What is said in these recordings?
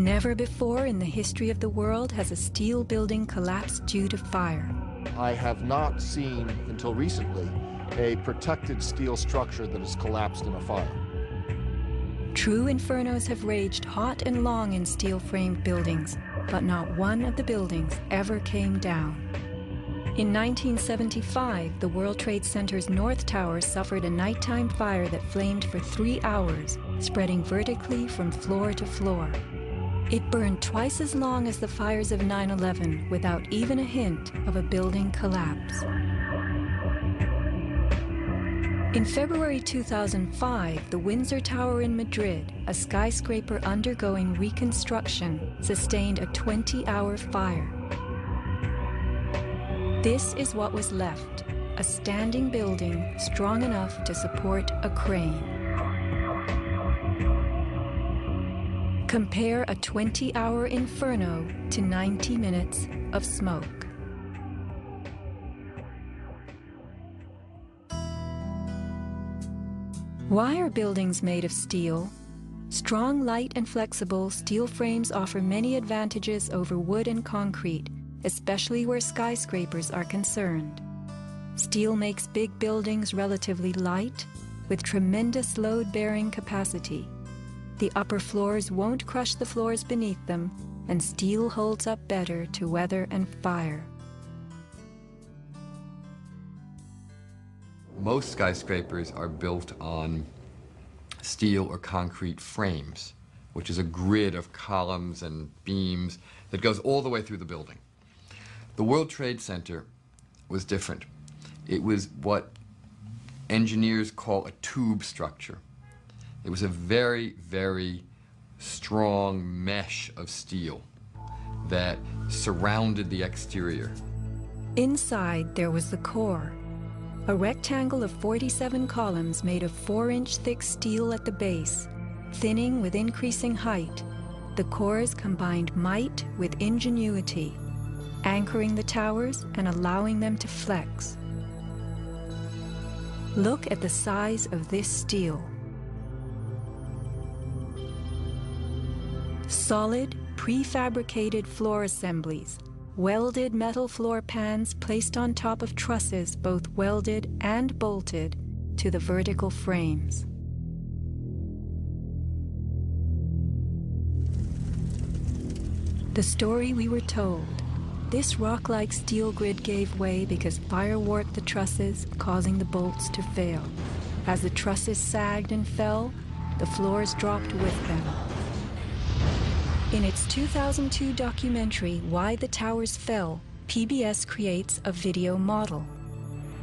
Never before in the history of the world has a steel building collapsed due to fire. I have not seen, until recently, a protected steel structure that has collapsed in a fire. True infernos have raged hot and long in steel-framed buildings, but not one of the buildings ever came down. In 1975, the World Trade Center's North Tower suffered a nighttime fire that flamed for 3 hours, spreading vertically from floor to floor. It burned twice as long as the fires of 9/11 without even a hint of a building collapse. In February 2005, the Windsor Tower in Madrid, a skyscraper undergoing reconstruction, sustained a 20-hour fire. This is what was left, a standing building strong enough to support a crane. Compare a 20-hour inferno to 90 minutes of smoke. Why are buildings made of steel? Strong, light, and flexible steel frames offer many advantages over wood and concrete, especially where skyscrapers are concerned. Steel makes big buildings relatively light, with tremendous load-bearing capacity. The upper floors won't crush the floors beneath them, and steel holds up better to weather and fire. Most skyscrapers are built on steel or concrete frames, which is a grid of columns and beams that goes all the way through the building. The World Trade Center was different. It was what engineers call a tube structure. It was a very, very strong mesh of steel that surrounded the exterior. Inside, there was the core, a rectangle of 47 columns made of 4-inch thick steel at the base, thinning with increasing height. The cores combined might with ingenuity, anchoring the towers and allowing them to flex. Look at the size of this steel. Solid, prefabricated floor assemblies, welded metal floor pans placed on top of trusses both welded and bolted to the vertical frames. The story we were told. This rock-like steel grid gave way because fire warped the trusses, causing the bolts to fail. As the trusses sagged and fell, the floors dropped with them. In its 2002 documentary, Why the Towers Fell, PBS creates a video model.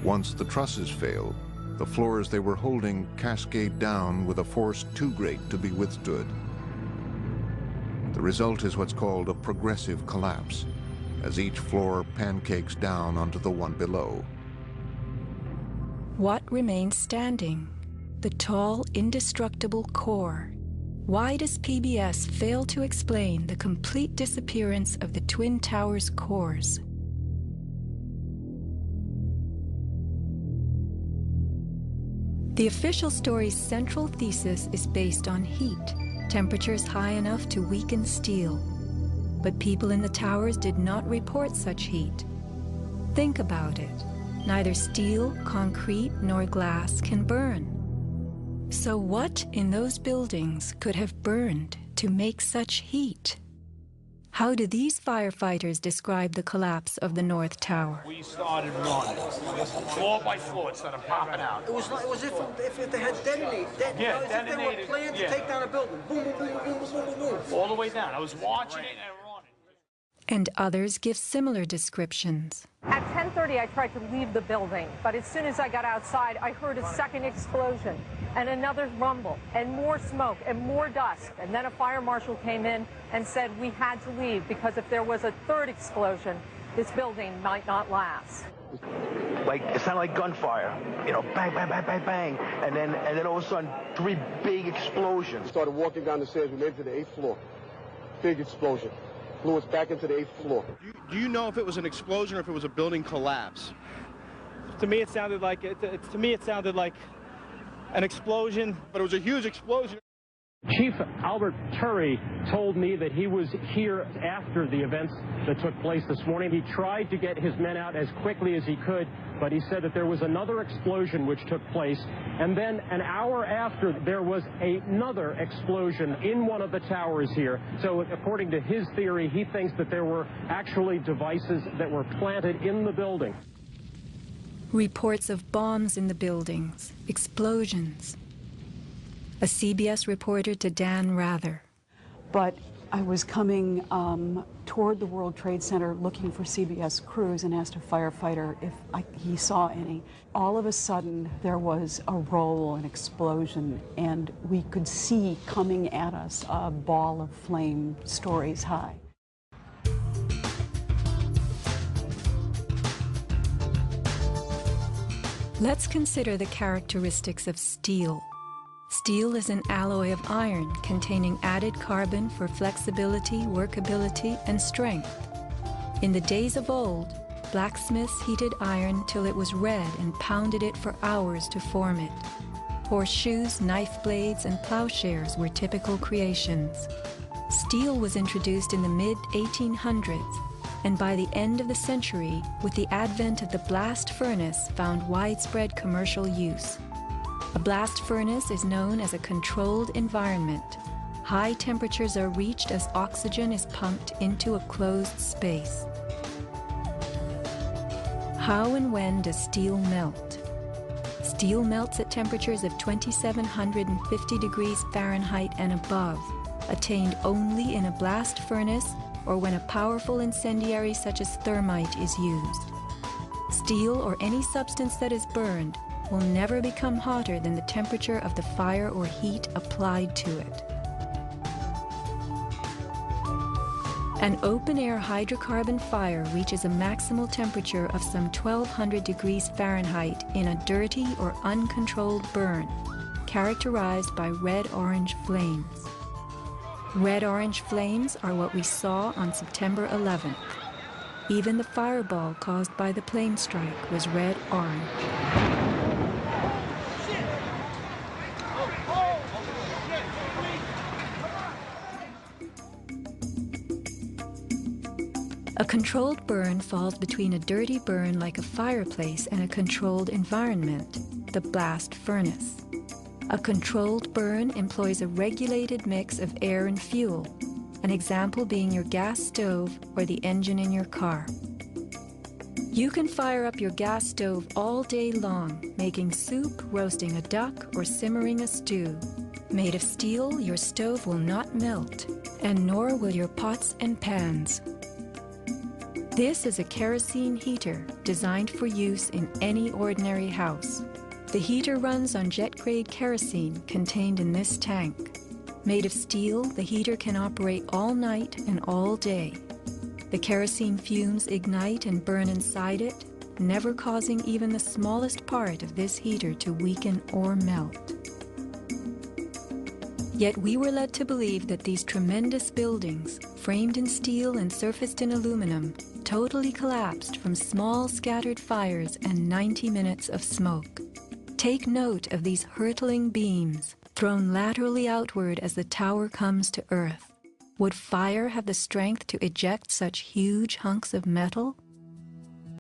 Once the trusses fail, the floors they were holding cascade down with a force too great to be withstood. The result is what's called a progressive collapse, as each floor pancakes down onto the one below. What remains standing? The tall, indestructible core. Why does PBS fail to explain the complete disappearance of the Twin Towers cores? The official story's central thesis is based on heat, temperatures high enough to weaken steel. But people in the towers did not report such heat. Think about it. Neither steel, concrete, nor glass can burn. So what in those buildings could have burned to make such heat? How do these firefighters describe the collapse of the North Tower? We started running, floor by floor, instead of popping out. It was if they had detonated. Yeah, if they were planned to take down a building. Boom, boom, boom, boom, boom, boom, boom. All the way down. I was watching it and running. And others give similar descriptions. At 10:30, I tried to leave the building, but as soon as I got outside, I heard a second explosion and another rumble and more smoke and more dust. And then a fire marshal came in and said we had to leave because if there was a third explosion, this building might not last. Like, it sounded like gunfire, you know, bang, bang, bang, bang, bang. And then all of a sudden, 3 big explosions. Started walking down the stairs, we made it to the 8th floor. Big explosion. Flew us back into the 8th floor. Do you know if it was an explosion or if it was a building collapse? To me, it sounded like an explosion. But it was a huge explosion. Chief Albert Turry told me that he was here after the events that took place this morning. He tried to get his men out as quickly as he could, but he said that there was another explosion which took place, and then an hour after there was another explosion in one of the towers here. So according to his theory, he thinks that there were actually devices that were planted in the building. Reports of bombs in the buildings, explosions. A CBS reporter to Dan Rather. But I was coming toward the World Trade Center looking for CBS crews and asked a firefighter if he saw any. All of a sudden, there was a roll, an explosion, and we could see coming at us a ball of flame stories high. Let's consider the characteristics of steel. Steel is an alloy of iron containing added carbon for flexibility, workability, and strength. In the days of old, blacksmiths heated iron till it was red and pounded it for hours to form it. Horseshoes, knife blades, and plowshares were typical creations. Steel was introduced in the mid-1800s, and by the end of the century, with the advent of the blast furnace, found widespread commercial use. A blast furnace is known as a controlled environment. High temperatures are reached as oxygen is pumped into a closed space. How and when does steel melt? Steel melts at temperatures of 2,750 degrees Fahrenheit and above, attained only in a blast furnace or when a powerful incendiary such as thermite is used. Steel or any substance that is burned will never become hotter than the temperature of the fire or heat applied to it. An open-air hydrocarbon fire reaches a maximal temperature of some 1,200 degrees Fahrenheit in a dirty or uncontrolled burn, characterized by red-orange flames. Red-orange flames are what we saw on September 11th. Even the fireball caused by the plane strike was red-orange. A controlled burn falls between a dirty burn like a fireplace and a controlled environment, the blast furnace. A controlled burn employs a regulated mix of air and fuel, an example being your gas stove or the engine in your car. You can fire up your gas stove all day long, making soup, roasting a duck, or simmering a stew. Made of steel, your stove will not melt, and nor will your pots and pans. This is a kerosene heater designed for use in any ordinary house. The heater runs on jet-grade kerosene contained in this tank. Made of steel, the heater can operate all night and all day. The kerosene fumes ignite and burn inside it, never causing even the smallest part of this heater to weaken or melt. Yet we were led to believe that these tremendous buildings, framed in steel and surfaced in aluminum, totally collapsed from small scattered fires and 90 minutes of smoke. Take note of these hurtling beams, thrown laterally outward as the tower comes to earth. Would fire have the strength to eject such huge hunks of metal?